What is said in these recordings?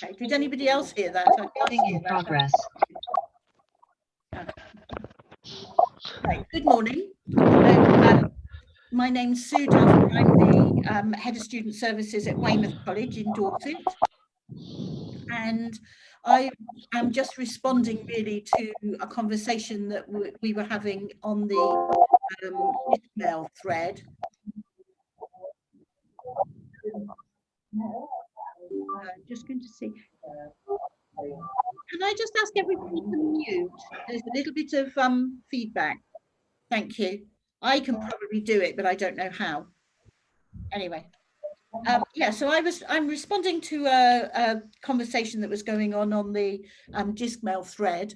Okay, did anybody else hear that? I can't hear that. Progress. Right, good morning. My name's Sue Dafter. I'm the Head of Student Services at Weymouth College in Dorset. And I am just responding really to a conversation that we were having on the email thread. Just going to see. Can I just ask everybody to mute? There's a little bit of feedback. Thank you. I can probably do it, but I don't know how. Anyway. Yeah, so I'm responding to a conversation that was going on the Discmail thread.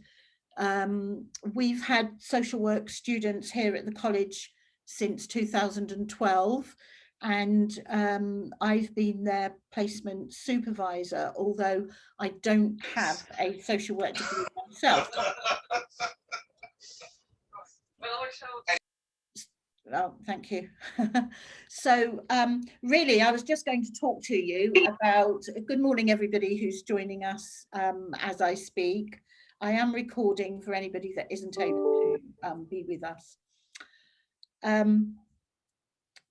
We've had social work students here at the college since 2012, and I've been their placement supervisor, although I don't have a social work degree myself. Oh, thank you. So really, I was just going to talk to you about, good morning, everybody who's joining us as I speak. I am recording for anybody that isn't able to be with us.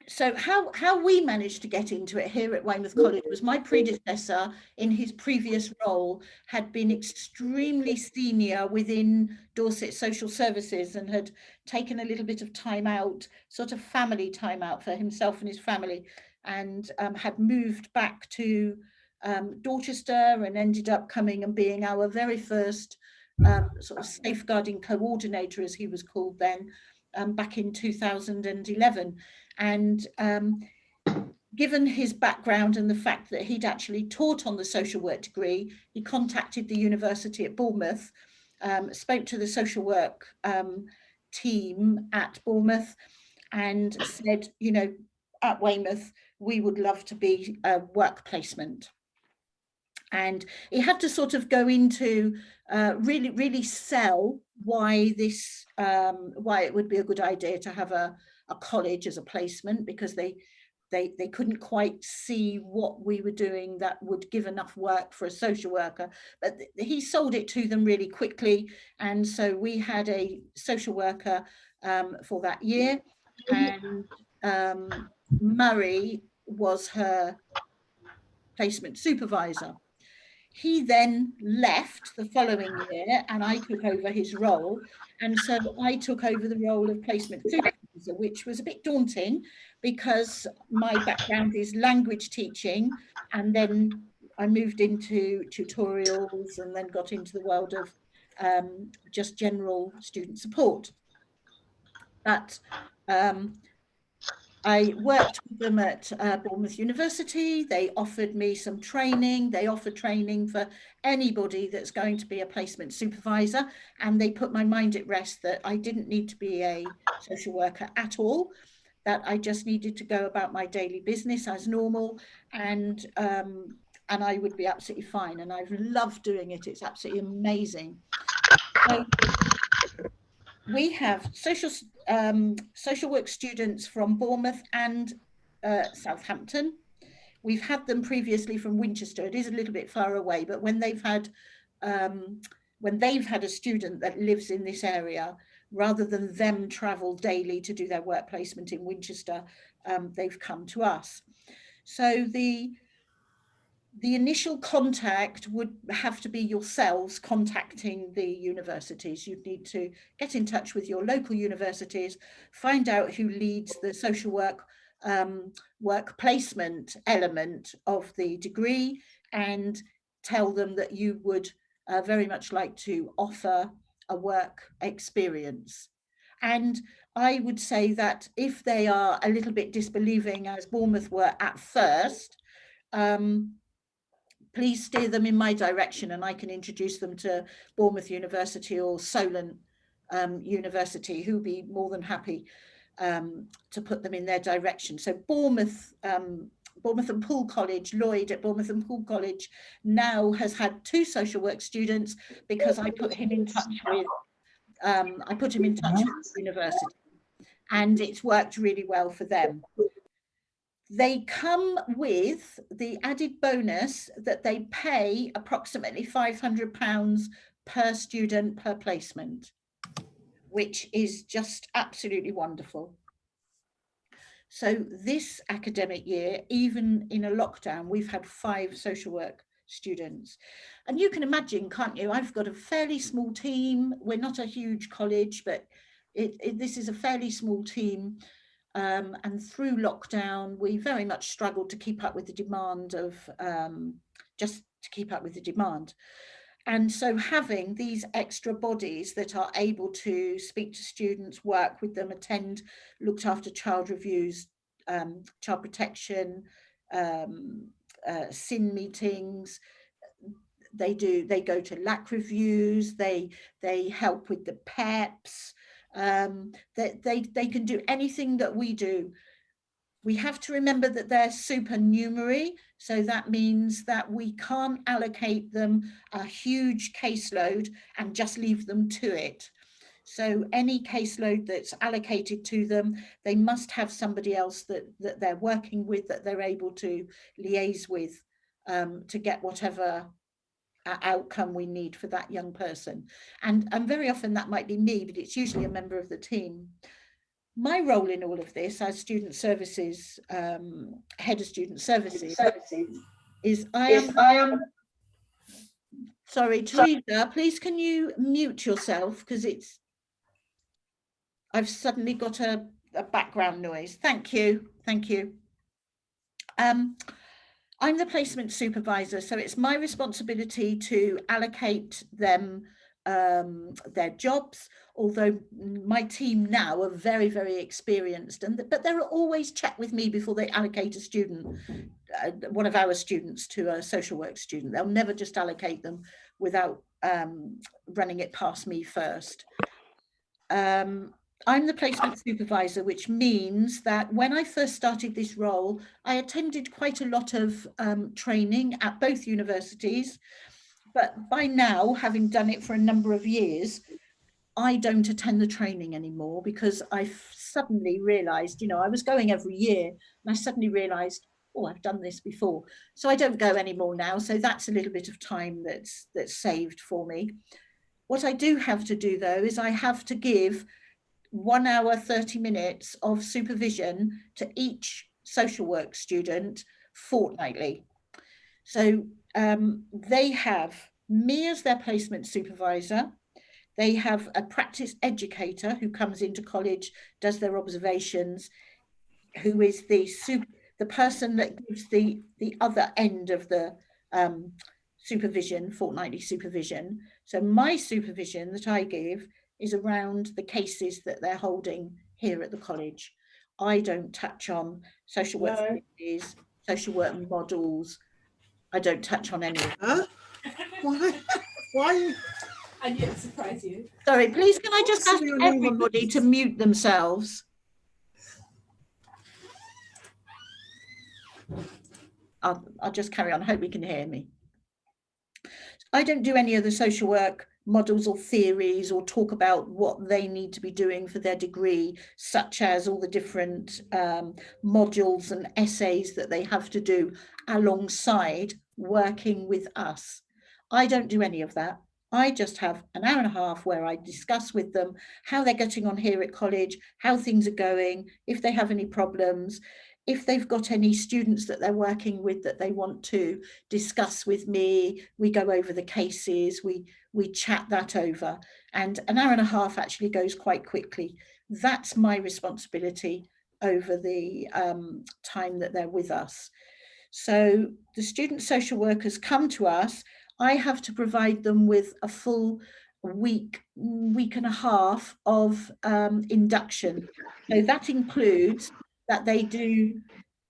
So how we managed to get into it here at Weymouth College was my predecessor in his previous role had been extremely senior within Dorset Social Services and had taken a little bit of time out, sort of family time out for himself and his family, and had moved back to Dorchester and ended up coming and being our very first sort of safeguarding coordinator, as he was called then, back in 2011. And given his background and the fact that he'd actually taught on the social work degree, he contacted the university at Bournemouth, spoke to the social work team at Bournemouth and said, you know, at Weymouth, we would love to be a work placement. And he had to sort of go into really sell why this, why it would be a good idea to have a college as a placement, because they couldn't quite see what we were doing that would give enough work for a social worker. But he sold it to them really quickly. And so we had a social worker for that year. And Murray was her placement supervisor. He then left the following year and I took over his role. And so I took over the role of placement supervisor, which was a bit daunting because my background is language teaching. And then I moved into tutorials and then got into the world of just general student support. But I worked with them at Bournemouth University. They offered me some training. They offered training for anybody that's going to be a placement supervisor. And they put my mind at rest that I didn't need to be a social worker at all, that I just needed to go about my daily business as normal. And I would be absolutely fine. And I've loved doing it. It's absolutely amazing. So, we have social work students from Bournemouth and Southampton. We've had them previously from Winchester. It is a little bit far away, but when they've had a student that lives in this area, rather than them travel daily to do their work placement in Winchester, they've come to us. So the initial contact would have to be yourselves contacting the universities. You'd need to get in touch with your local universities, find out who leads the social work work placement element of the degree, and tell them that you would very much like to offer a work experience. And I would say that if they are a little bit disbelieving, as Bournemouth were at first, please steer them in my direction and I can introduce them to Bournemouth University or Solent University, who'll be more than happy to put them in their direction. So Bournemouth and Poole College, Lloyd at Bournemouth and Poole College now has had 2 social work students because I put him in touch with the university, and it's worked really well for them. They come with the added bonus that they pay approximately £500 per student per placement, which is just absolutely wonderful. So this academic year, even in a lockdown, we've had 5 social work students. And you can imagine, can't you? I've got a fairly small team. We're not a huge college, but this is a fairly small team. And through lockdown, we very much struggled to keep up with the demand of, just to keep up with the demand. And so having these extra bodies that are able to speak to students, work with them, attend looked after child reviews, child protection, SIN meetings, they go to LAC reviews, they help with the PEPs, they can do anything that we do. We have to remember that they're supernumerary, so that means that we can't allocate them a huge caseload and just leave them to it. So any caseload that's allocated to them, they must have somebody else that they're working with, that they're able to liaise with, to get whatever outcome we need for that young person. And very often that might be me, but it's usually a member of the team. My role in all of this as student services, head of student services, is I am sorry, Teresa, please can you mute yourself, because I've suddenly got a background noise. Thank you. I'm the placement supervisor, so it's my responsibility to allocate them their jobs, although my team now are very, very experienced, but they'll always check with me before they allocate a student, one of our students, to a social work student. They'll never just allocate them without running it past me first. I'm the placement supervisor, which means that when I first started this role, I attended quite a lot of training at both universities. But by now, having done it for a number of years, I don't attend the training anymore, because I've suddenly realized, I was going every year, and I suddenly realized, oh, I've done this before. So I don't go anymore now. So that's a little bit of time that's saved for me. What I do have to do, though, is I have to give 1 hour, 30 minutes of supervision to each social work student fortnightly. So they have me as their placement supervisor. They have a practice educator who comes into college, does their observations, who is the person that gives the other end of the supervision, fortnightly supervision. So my supervision that I give is around the cases that they're holding here at the college. I don't touch on social work theories, social work models. I don't touch on any of that. Why? I knew it surprise you. Sorry, please can I just ask everybody to mute themselves? I'll just carry on. I hope you can hear me. I don't do any of the social work models or theories, or talk about what they need to be doing for their degree, such as all the different modules and essays that they have to do alongside working with us. I don't do any of that. I just have an hour and a half where I discuss with them how they're getting on here at college, how things are going, if they have any problems, if they've got any students that they're working with that they want to discuss with me. We go over the cases, we chat that over, and an hour and a half actually goes quite quickly. That's my responsibility over the time that they're with us. So the student social workers come to us. I have to provide them with a full week and a half of induction. So that includes that they do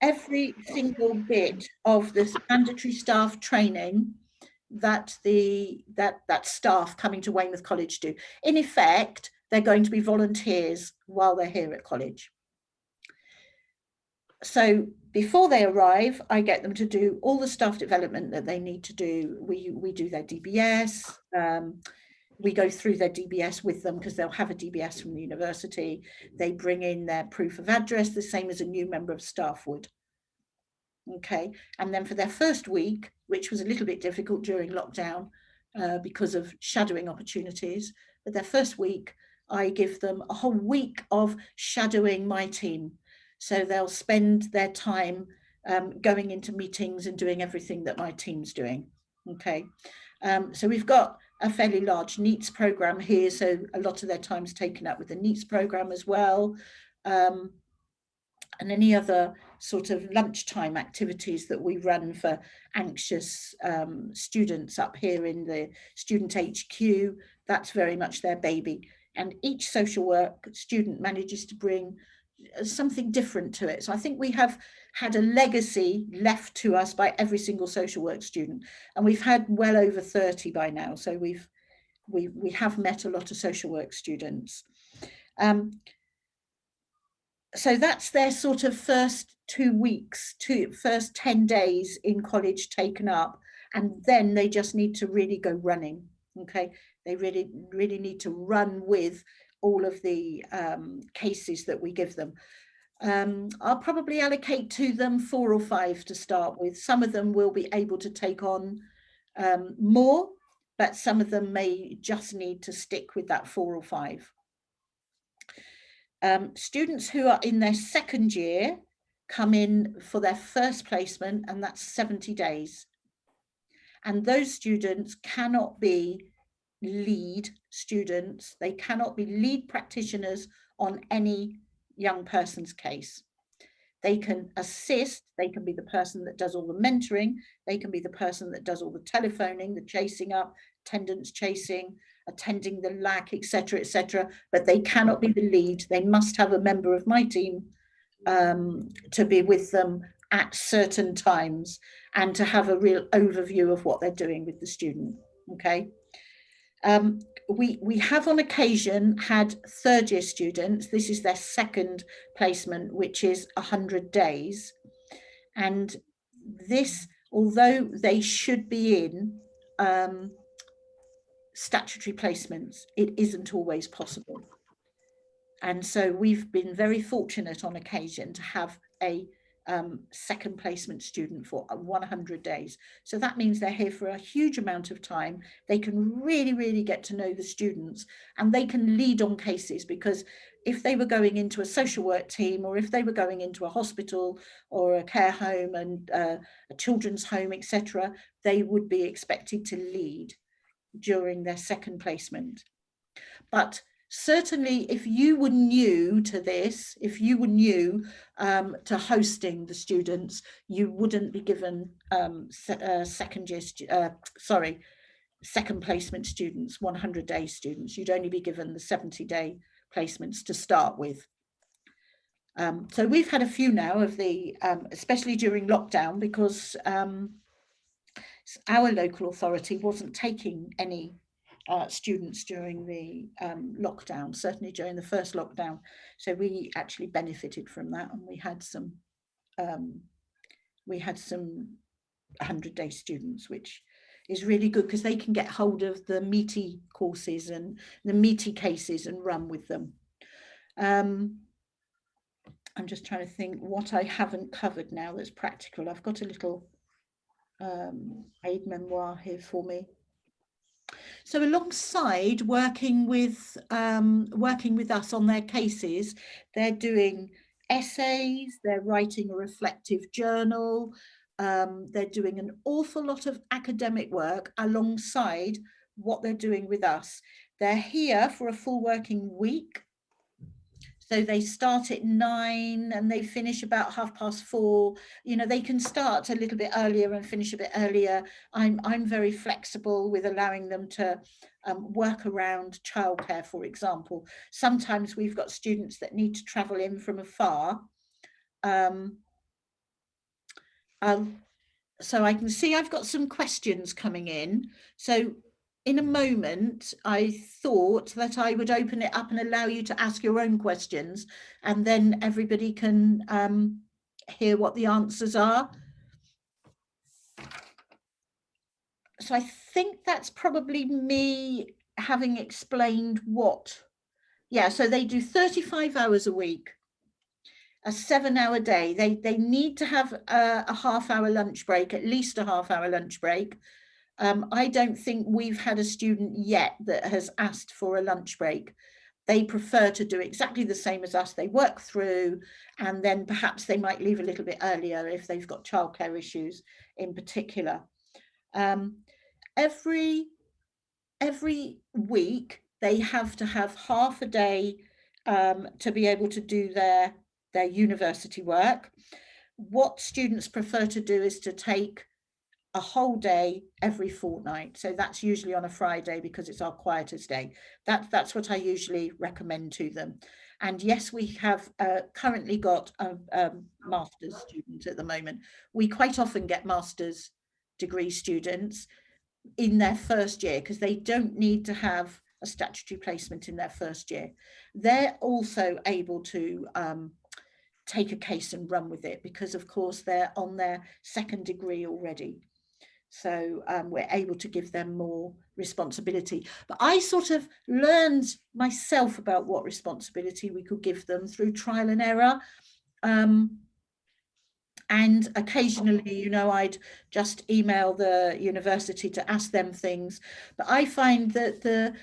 every single bit of this mandatory staff training that that staff coming to Weymouth College do. In effect, they're going to be volunteers while they're here at college. So before they arrive, I get them to do all the staff development that they need to do. We do their DBS. We go through their DBS with them, because they'll have a DBS from the university. They bring in their proof of address, the same as a new member of staff would. Okay, and then for their first week, which was a little bit difficult during lockdown because of shadowing opportunities, but their first week, I give them a whole week of shadowing my team. So they'll spend their time going into meetings and doing everything that my team's doing. Okay, so we've got a fairly large NEETs program here, so a lot of their time's taken up with the NEETs program as well. And any other sort of lunchtime activities that we run for anxious students up here in the student HQ, that's very much their baby. And each social work student manages to bring something different to it. So I think we have had a legacy left to us by every single social work student, and we've had well over 30 by now. So we have met a lot of social work students. So that's their sort of first 2 weeks, first 10 days in college taken up, and then they just need to really go running. Okay, they really need to run with all of the cases that we give them. I'll probably allocate to them 4 or 5 to start with. Some of them will be able to take on more, but some of them may just need to stick with that 4 or 5. Students who are in their second year come in for their first placement, and that's 70 days. And those students cannot be lead students. They cannot be lead practitioners on any young person's case. They can assist, they can be the person that does all the mentoring, they can be the person that does all the telephoning, the chasing up, attendance chasing, attending the LAC, etc., but they cannot be the lead. They must have a member of my team to be with them at certain times and to have a real overview of what they're doing with the student. Okay. We have on occasion had third year students. This is their second placement, which is 100 days. And this, although they should be in statutory placements, it isn't always possible. And so we've been very fortunate on occasion to have a second placement student for 100 days. So that means they're here for a huge amount of time. They can really get to know the students, and they can lead on cases, because if they were going into a social work team, or if they were going into a hospital or a care home and a children's home, etc., they would be expected to lead during their second placement. But certainly if you were new to this, if you were new to hosting the students, you wouldn't be given second placement students, 100-day students. You'd only be given the 70-day placements to start with. So we've had a few now of the, especially during lockdown, because our local authority wasn't taking any students during the lockdown, certainly during the first lockdown. So we actually benefited from that, and we had some 100-day students, which is really good because they can get hold of the meaty courses and the meaty cases and run with them. I'm just trying to think what I haven't covered now that's practical. I've got a little aid memoir here for me. So alongside working with us on their cases, they're doing essays, they're writing a reflective journal, they're doing an awful lot of academic work alongside what they're doing with us. They're here for a full working week. So they start at 9 and they finish about 4:30. You know, they can start a little bit earlier and finish a bit earlier. I'm very flexible with allowing them to work around childcare, for example. Sometimes we've got students that need to travel in from afar. So I can see I've got some questions coming in. So in a moment, I thought that I would open it up and allow you to ask your own questions, and then everybody can hear what the answers are. So I think that's probably me having explained what. Yeah, so they do 35 hours a week. a 7-hour day. They need to have a half-hour lunch break, at least a half-hour lunch break. I don't think we've had a student yet that has asked for a lunch break. They prefer to do exactly the same as us. They work through, and then perhaps they might leave a little bit earlier if they've got childcare issues in particular. Every week they have to have half a day to be able to do their university work. What students prefer to do is to take a whole day every fortnight. So that's usually on a Friday because it's our quietest day. That's what I usually recommend to them. And yes, we have currently got a master's student at the moment. We quite often get master's degree students in their first year because they don't need to have a statutory placement in their first year. They're also able to take a case and run with it because, of course, they're on their second degree already. So we're able to give them more responsibility. But I sort of learned myself about what responsibility we could give them through trial and error. And occasionally, you know, I'd just email the university to ask them things. But I find that the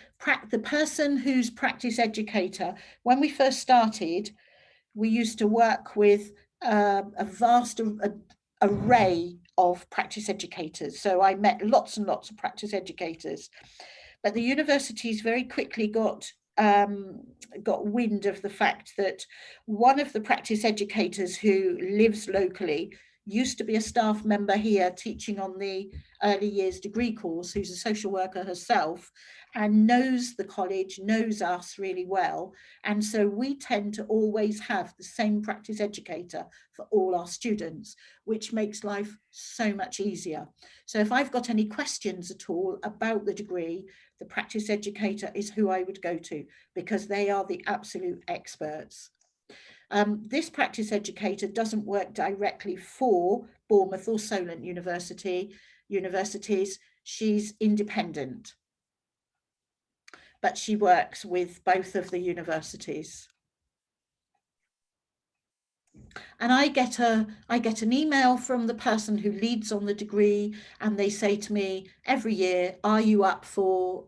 person who's practice educator, when we first started, we used to work with a vast array of practice educators. So I met lots and lots of practice educators. But the universities very quickly got wind of the fact that one of the practice educators who lives locally used to be a staff member here teaching on the early years degree course, who's a social worker herself and knows the college, knows us really well. And so we tend to always have the same practice educator for all our students, which makes life so much easier. So if I've got any questions at all about the degree, the practice educator is who I would go to because they are the absolute experts. This practice educator doesn't work directly for Bournemouth or Solent universities. She's independent, but she works with both of the universities. And I get an email from the person who leads on the degree, and they say to me every year, "Are you up for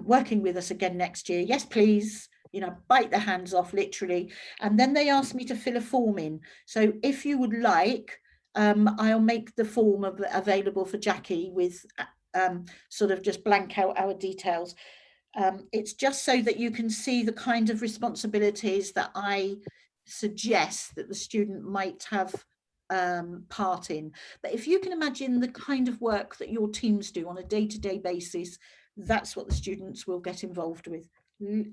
working with us again next year?" "Yes, please." You know, bite their hands off, literally. And then they ask me to fill a form in. So if you would like, I'll make the form available for Jackie with sort of just blank out our details. It's just so that you can see the kind of responsibilities that I suggest that the student might have part in. But if you can imagine the kind of work that your teams do on a day-to-day basis, that's what the students will get involved with.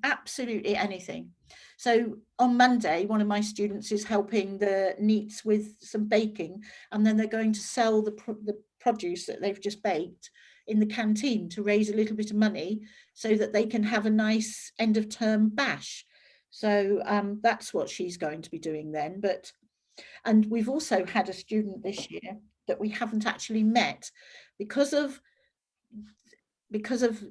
Absolutely anything. So on Monday, one of my students is helping the NEETs with some baking, and then they're going to sell the produce that they've just baked in the canteen to raise a little bit of money so that they can have a nice end of term bash. So that's what she's going to be doing then. And we've also had a student this year that we haven't actually met because of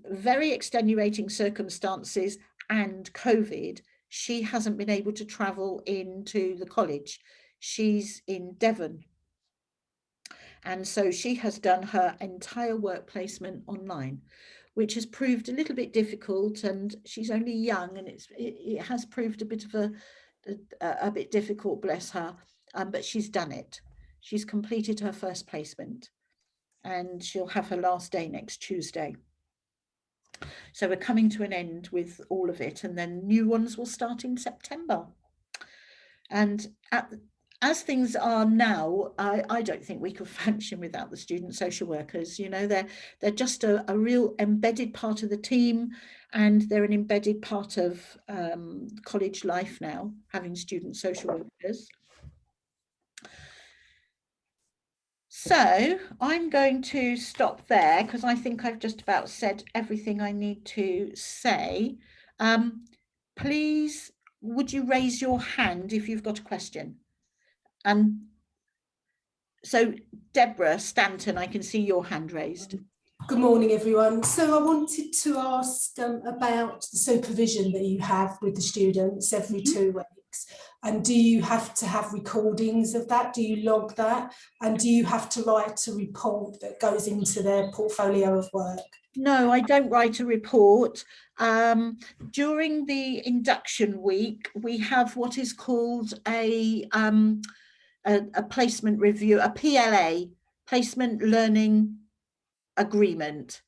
very extenuating circumstances and COVID. She hasn't been able to travel into the college. She's in Devon. And so she has done her entire work placement online, which has proved a little bit difficult, and she's only young, and it has proved a bit of a bit difficult, bless her, but she's done it. She's completed her first placement, and she'll have her last day next Tuesday. So we're coming to an end with all of it, and then new ones will start in September. And as things are now, I don't think we could function without the student social workers. You know, they're just a real embedded part of the team, and they're an embedded part of college life now, having student social workers. So I'm going to stop there because I think I've just about said everything I need to say. Please, would you raise your hand if you've got a question? So Deborah Stanton, I can see your hand raised. Good morning, everyone. So I wanted to ask about the supervision that you have with the students every 2 weeks. And do you have to have recordings of that? Do you log that? And do you have to write a report that goes into their portfolio of work? No, I don't write a report. During the induction week, we have what is called a placement review, a PLA, Placement Learning Agreement.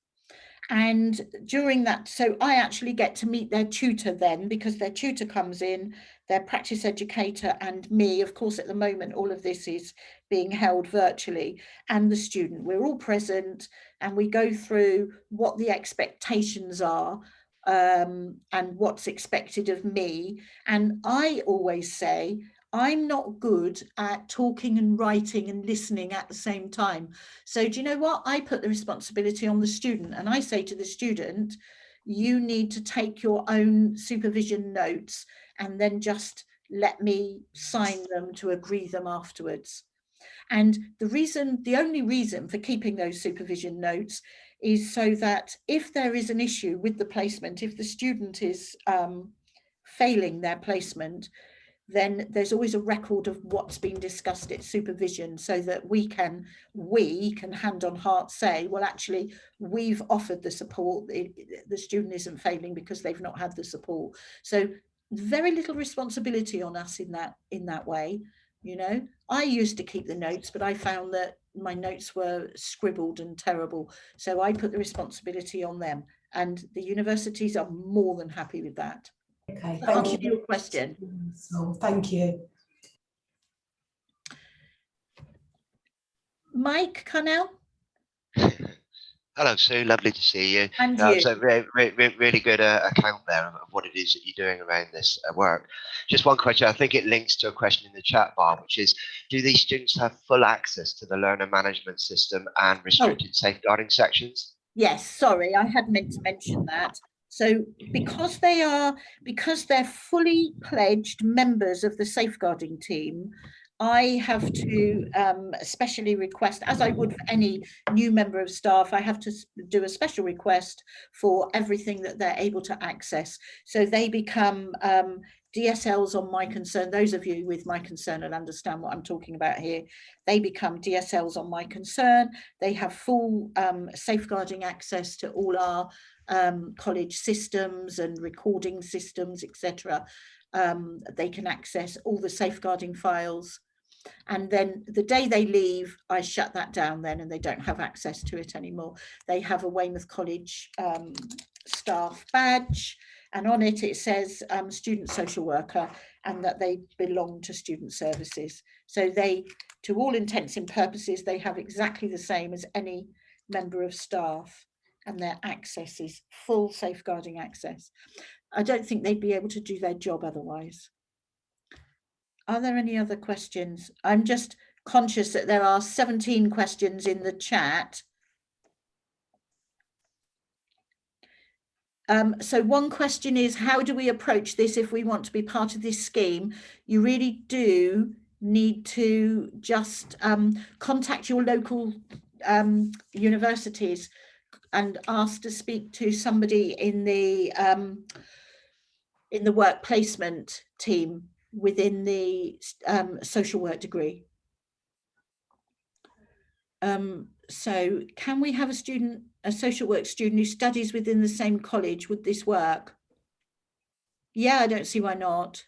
And during that, so I actually get to meet their tutor then, because their tutor comes in, their practice educator and me. Of course, at the moment, all of this is being held virtually, and the student. We're all present and we go through what the expectations are, and what's expected of me. And I always say, I'm not good at talking and writing and listening at the same time. So do you know what? I put the responsibility on the student, and I say to the student, you need to take your own supervision notes and then just let me sign them to agree them afterwards. And the only reason for keeping those supervision notes is so that if there is an issue with the placement, if the student is failing their placement, then there's always a record of what's been discussed at supervision, so that we can hand on heart say, well, actually, we've offered the support. The student isn't failing because they've not had the support. So very little responsibility on us in that way. You know, I used to keep the notes, but I found that my notes were scribbled and terrible. So I put the responsibility on them, and the universities are more than happy with that. Okay, Thank you for your question. So, thank you. Mike Connell? Hello, Sue. Lovely to see you. And you. So really good account there of what it is that you're doing around this work. Just one question. I think it links to a question in the chat bar, which is, do these students have full access to the learner management system and restricted safeguarding sections? Yes, sorry, I had meant to mention that. So because they're fully pledged members of the safeguarding team, I have to especially request, as I would for any new member of staff, I have to do a special request for everything that they're able to access. So they become DSLs on My Concern. Those of you with My Concern will understand what I'm talking about here. They become DSLs on My Concern. They have full safeguarding access to all our college systems and recording systems, etc. They can access all the safeguarding files. And then the day they leave, I shut that down then, and they don't have access to it anymore. They have a Weymouth College staff badge, and on it it says student social worker, and that they belong to student services. So they, to all intents and purposes, they have exactly the same as any member of staff, and their access is full safeguarding access. I don't think they'd be able to do their job otherwise. Are there any other questions? I'm just conscious that there are 17 questions in the chat. So one question is, how do we approach this if we want to be part of this scheme? You really do need to just contact your local universities and ask to speak to somebody in the work placement team within the social work degree. So can we have a social work student who studies within the same college? Would this work? Yeah, I don't see why not.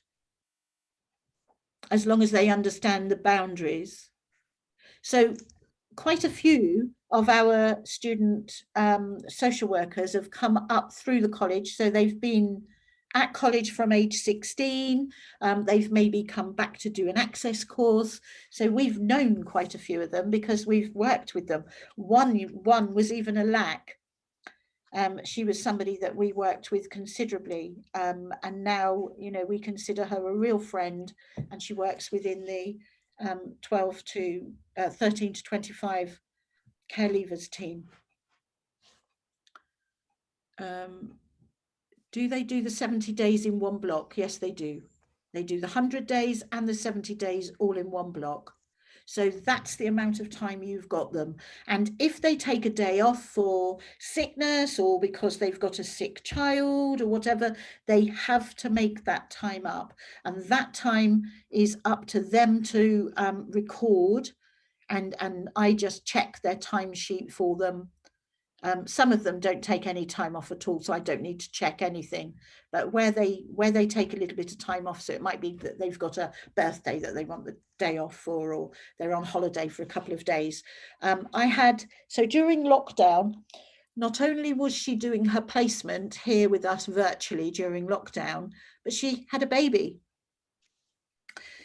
As long as they understand the boundaries. So quite a few of our student social workers have come up through the college. So they've been at college from age 16. They've maybe come back to do an access course. So we've known quite a few of them because we've worked with them. One was even a LAC. She was somebody that we worked with considerably, and now, you know, we consider her a real friend, and she works within the 13 to 25 care leavers team. Do they do the 70 days in one block? Yes, they do. They do the 100 days and the 70 days all in one block. So that's the amount of time you've got them. And if they take a day off for sickness or because they've got a sick child or whatever, they have to make that time up. And that time is up to them to record. And I just check their timesheet for them. Some of them don't take any time off at all, so I don't need to check anything. But where they take a little bit of time off, so it might be that they've got a birthday that they want the day off for, or they're on holiday for a couple of days. So during lockdown, not only was she doing her placement here with us virtually during lockdown, but she had a baby.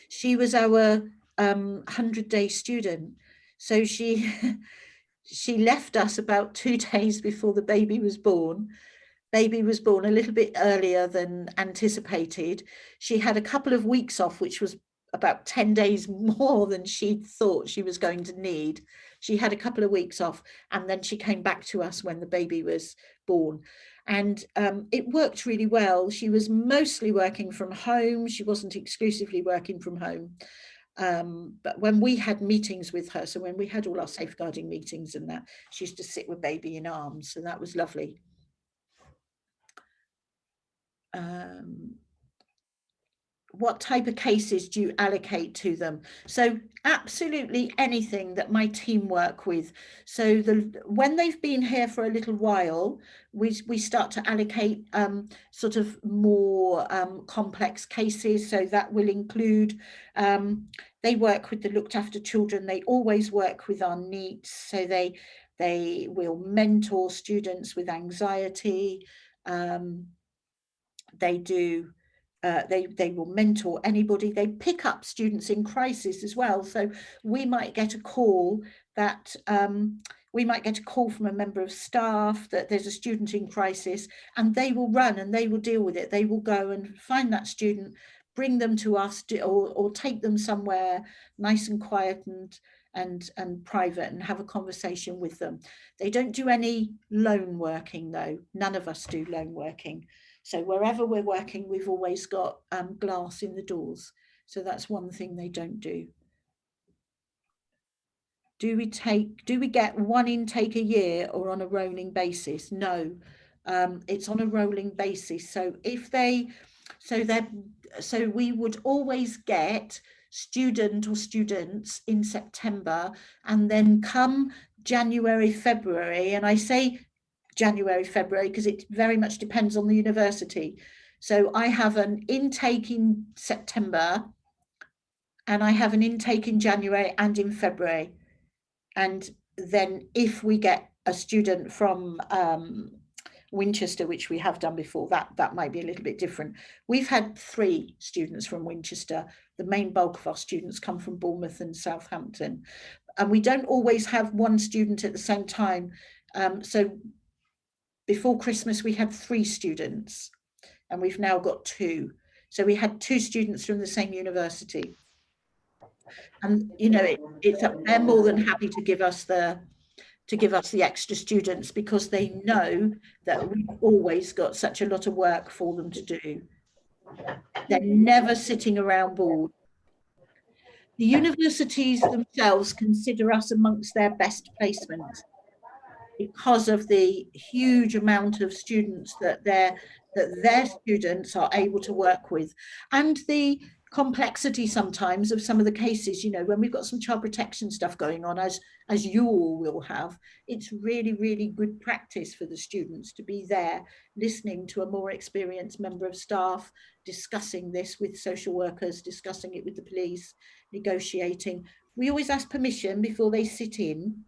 She was our 100-day student. So she left us about 2 days before the baby was born. Baby was born a little bit earlier than anticipated. She had a couple of weeks off, which was about 10 days more than she thought she was going to need. She had a couple of weeks off, and then she came back to us when the baby was born. And it worked really well. She was mostly working from home. She wasn't exclusively working from home. But when we had meetings with her, so when we had all our safeguarding meetings and that, she used to sit with baby in arms. So that was lovely. What type of cases do you allocate to them? So absolutely anything that my team work with. So when they've been here for a little while, we start to allocate sort of more complex cases. So that will include, they work with the looked after children. They always work with our NEETs. So they will mentor students with anxiety. They do. They will mentor anybody. They pick up students in crisis as well. So we might get a call that we might get a call from a member of staff that there's a student in crisis, and they will run and they will deal with it. They will go and find that student, bring them to us, or take them somewhere nice and quiet and private and have a conversation with them. They don't do any lone working though. None of us do lone working. So wherever we're working, we've always got glass in the doors. So that's one thing they don't do. Do we get one intake a year or on a rolling basis? No, it's on a rolling basis. So so we would always get student or students in September, and then come January, February, and I say January, February, because it very much depends on the university. So I have an intake in September, and I have an intake in January and in February. And then if we get a student from Winchester, which we have done before, that might be a little bit different. We've had 3 students from Winchester. The main bulk of our students come from Bournemouth and Southampton. And we don't always have one student at the same time. So before Christmas, we had 3 students, and we've now got 2. So we had 2 students from the same university. And you know, they're more than happy to give us the extra students, because they know that we've always got such a lot of work for them to do. They're never sitting around bored. The universities themselves consider us amongst their best placements because of the huge amount of students that their students are able to work with, and the complexity sometimes of some of the cases. You know, when we've got some child protection stuff going on, as you all will have, it's really, really good practice for the students to be there listening to a more experienced member of staff, discussing this with social workers, discussing it with the police, negotiating. We always ask permission before they sit in.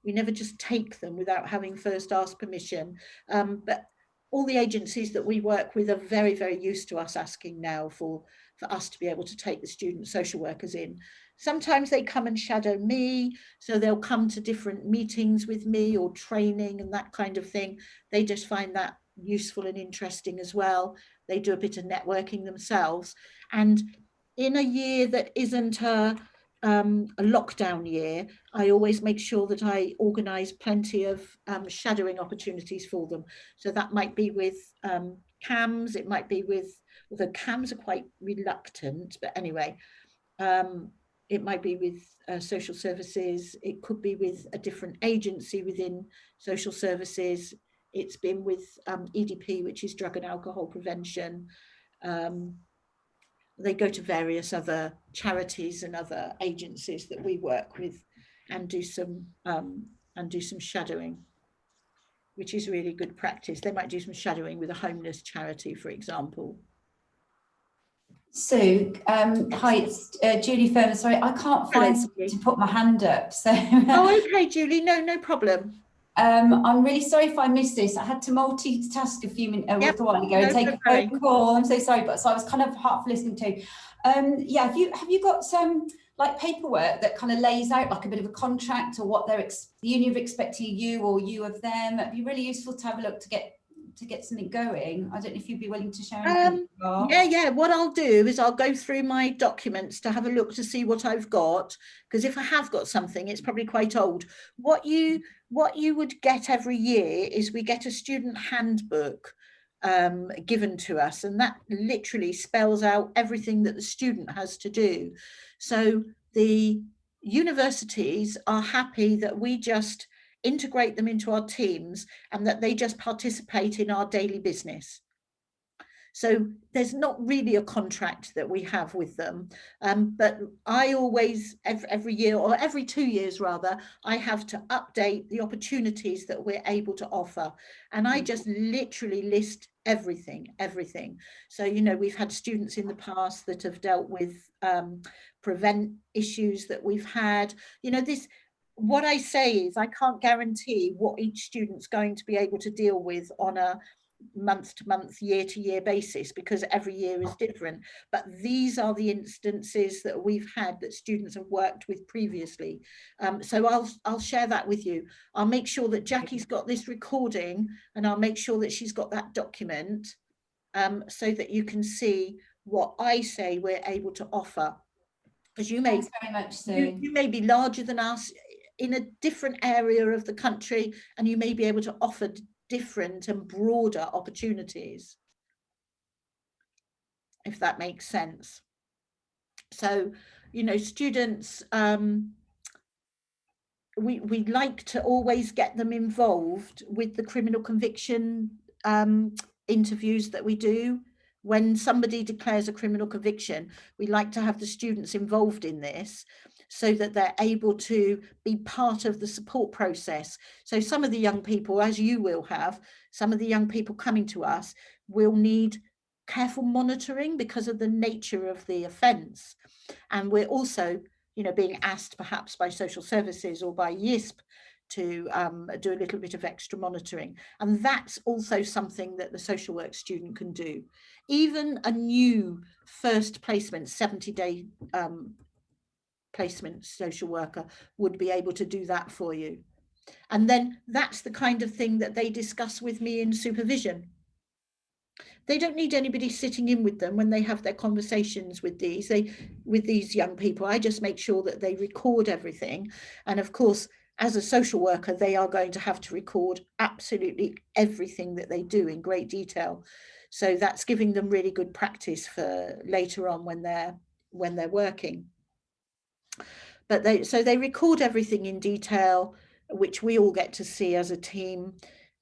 We never just take them without having first asked permission. But all the agencies that we work with are very, very used to us asking now for us to be able to take the student social workers in. Sometimes they come and shadow me, so they'll come to different meetings with me or training and that kind of thing. They just find that useful and interesting as well. They do a bit of networking themselves. And in a year that isn't a lockdown year, I always make sure that I organise plenty of shadowing opportunities for them. So that might be with CAMS, it might be with, although CAMS are quite reluctant, but anyway, It might be with social services. It could be with a different agency within social services. It's been with EDP, which is drug and alcohol prevention. They go to various other charities and other agencies that we work with, and do some shadowing, which is really good practice. They might do some shadowing with a homeless charity, for example. Sue, hi, it's Julie Furman. Sorry, I can't find to put my hand up. So. Oh, okay, Julie. No problem. I'm really sorry if I missed this. I had to multitask a few minutes a while ago and take a phone call. I'm so sorry, but so I was kind of half listening to. Yeah, have you got some like paperwork that kind of lays out like a bit of a contract or what the uni are expecting you or you of them? It'd be really useful to have a look to get something going. I don't know if you'd be willing to share anything. Yeah. What I'll do is I'll go through my documents to have a look to see what I've got, because if I have got something, it's probably quite old. What you would get every year is we get a student handbook given to us, and that literally spells out everything that the student has to do. So the universities are happy that we just integrate them into our teams and that they just participate in our daily business. So there's not really a contract that we have with them, but I always, every year or every 2 years rather, I have to update the opportunities that we're able to offer. And I just literally list everything. So, you know, we've had students in the past that have dealt with prevent issues that we've had. You know, what I say is I can't guarantee what each student's going to be able to deal with on a month-to-month, year-to-year basis, because every year is different. But these are the instances that we've had that students have worked with previously. So I'll share that with you. I'll make sure that Jackie's got this recording, and I'll make sure that she's got that document, so that you can see what I say we're able to offer. Because you may, thanks very much, Sue. You may be larger than us in a different area of the country, and you may be able to offer different and broader opportunities, if that makes sense. So, you know, students, we like to always get them involved with the criminal conviction interviews that we do. When somebody declares a criminal conviction, we like to have the students involved in this, so that they're able to be part of the support process. So some of the young people, as you will have, some of the young people coming to us will need careful monitoring because of the nature of the offence. And we're also, you know, being asked perhaps by social services or by YISP to do a little bit of extra monitoring. And that's also something that the social work student can do. Even a new first placement, 70-day placement social worker would be able to do that for you. And then that's the kind of thing that they discuss with me in supervision. They don't need anybody sitting in with them when they have their conversations with these young people. I just make sure that they record everything. And of course, as a social worker, they are going to have to record absolutely everything that they do in great detail. So that's giving them really good practice for later on when they're working. But they record everything in detail, which we all get to see as a team.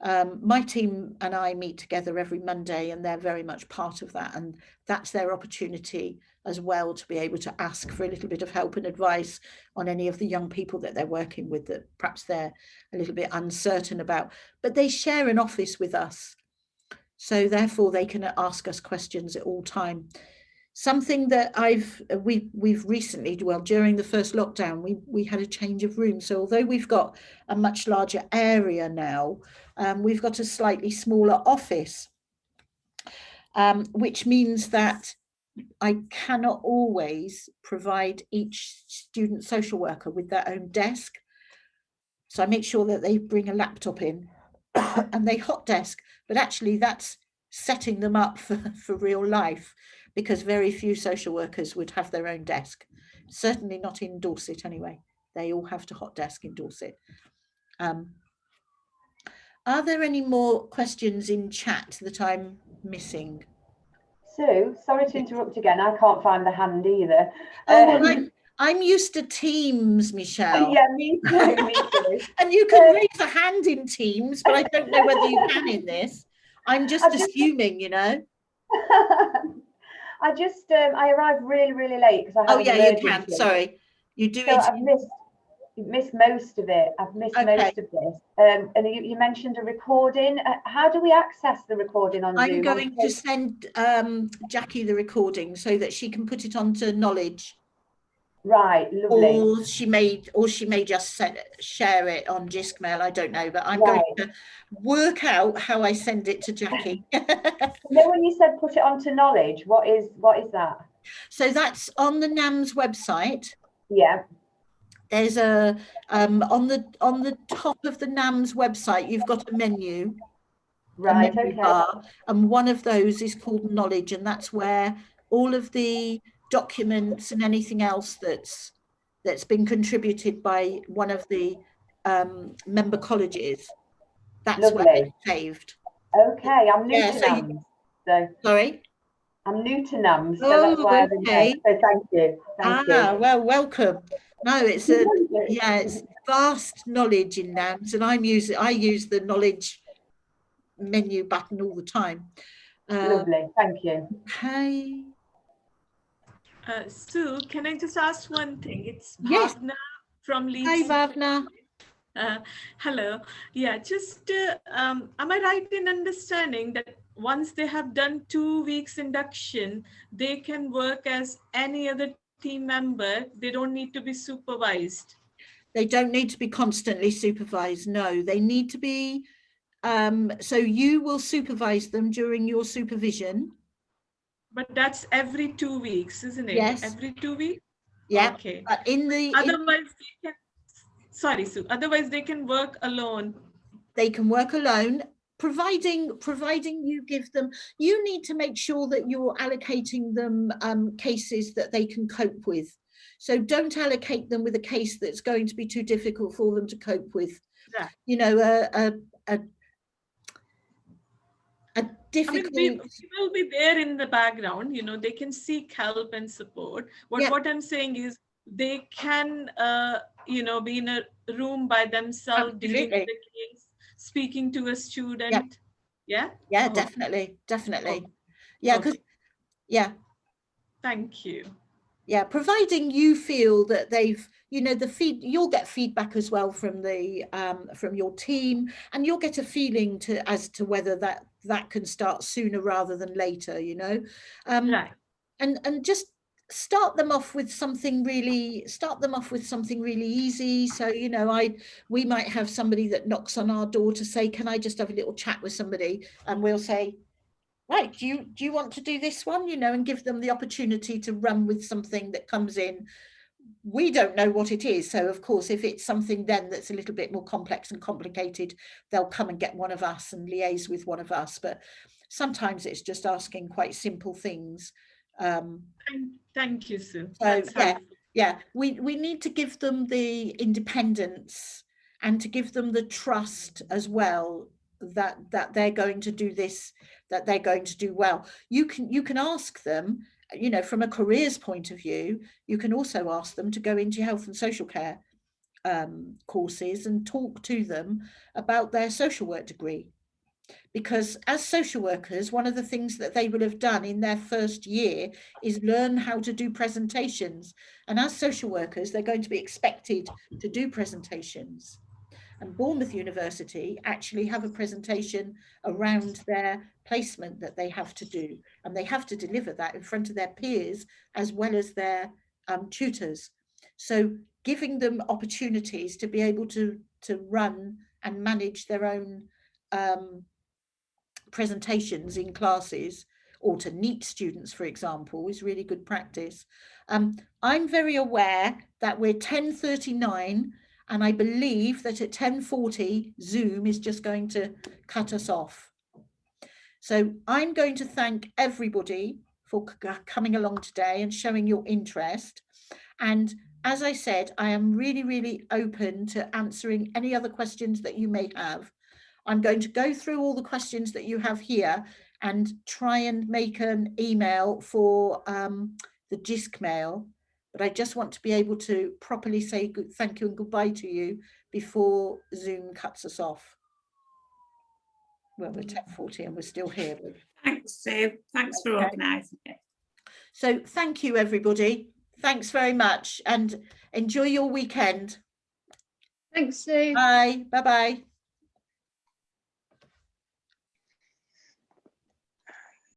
My team and I meet together every Monday, and they're very much part of that. And that's their opportunity as well to be able to ask for a little bit of help and advice on any of the young people that they're working with that perhaps they're a little bit uncertain about. But they share an office with us, so therefore they can ask us questions at all time. Something that we've recently, well, during the first lockdown, we had a change of room. So although we've got a much larger area now, we've got a slightly smaller office, which means that I cannot always provide each student social worker with their own desk. So I make sure that they bring a laptop in and they hot desk, but actually that's setting them up for real life, because very few social workers would have their own desk, certainly not in Dorset anyway. They all have to hot desk in Dorset. Are there any more questions in chat that I'm missing? Sue, sorry to interrupt again. I can't find the hand either. Oh, well, I'm used to Teams, Michelle. Yeah, me too, me too. And you can raise a hand in Teams, but I don't know whether you can in this. I'm just assuming, you know. I arrived really late because I had an emergency. You can. Sorry, you do. So I've missed most of it. I've missed most of this. And you mentioned a recording. How do we access the recording on Zoom? I'm going to send Jackie the recording so that she can put it onto Knowledge. Right, lovely. Or she may just share it on Gmail. I don't know, but I'm going to work out how I send it to Jackie. You know, when you said put it onto Knowledge, what is that? So that's on the NAMS website. Yeah. There's a on the top of the NAMS website, you've got a menu. Right. A menu bar, and one of those is called Knowledge, and that's where all of the documents and anything else that's been contributed by one of the member colleges, that's where it's saved. Okay, I'm new to NAMS. So sorry? I'm new to NAMS, so that's why I've been there. So thank you. Thank you. Well, welcome. No, it's it's vast knowledge in NAMS, and I use the Knowledge menu button all the time. Lovely, thank you. Okay. Sue, can I just ask one thing? It's Yes. Bhavna from Leeds. Hi, Bhavna. Hello. Yeah, just am I right in understanding that once they have done 2 weeks induction, they can work as any other team member? They don't need to be supervised? They don't need to be constantly supervised. No, they need to be. So you will supervise them during your supervision. But that's every 2 weeks, isn't it? Yes. Every 2 weeks? Yeah. Okay. But otherwise, they can, sorry, Sue. Otherwise, they can work alone. They can work alone, providing you give them. You need to make sure that you're allocating them cases that they can cope with. So don't allocate them with a case that's going to be too difficult for them to cope with. Yeah. You know, a difficult. I mean, we will be there in the background, you know, they can seek help and support. What I'm saying is they can, you know, be in a room by themselves, dealing with the case, speaking to a student. Yeah? Yeah, definitely. Yeah, because, Thank you. Yeah, providing you feel that they've, you know, you'll get feedback as well from the from your team, and you'll get a feeling as to whether that can start sooner rather than later, you know. Right. And just start them off with something really easy. So, you know, we might have somebody that knocks on our door to say, can I just have a little chat with somebody? And we'll say, right, do you want to do this one, you know, and give them the opportunity to run with something that comes in. We don't know what it is, so of course if it's something then that's a little bit more complex and complicated, they'll come and get one of us and liaise with one of us. But sometimes it's just asking quite simple things. Thank you, Sue. So we need to give them the independence and to give them the trust as well that they're going to do this, that they're going to do well. You can ask them, you know, from a careers point of view, you can also ask them to go into health and social care courses and talk to them about their social work degree. Because as social workers, one of the things that they will have done in their first year is learn how to do presentations. And as social workers, they're going to be expected to do presentations. And Bournemouth University actually have a presentation around their placement that they have to do. And they have to deliver that in front of their peers as well as their tutors. So giving them opportunities to be able to run and manage their own presentations in classes, or to NEET students, for example, is really good practice. I'm very aware that we're 10:39, and I believe that at 10:40, Zoom is just going to cut us off. So I'm going to thank everybody for coming along today and showing your interest. And as I said, I am really, really open to answering any other questions that you may have. I'm going to go through all the questions that you have here and try and make an email for the Gmail but I just want to be able to properly say thank you and goodbye to you before Zoom cuts us off. Well, we're 10:40 and we're still here. But... Thanks, Sue. Thanks for organising it. So thank you, everybody. Thanks very much, and enjoy your weekend. Thanks, Sue. Bye. Bye-bye.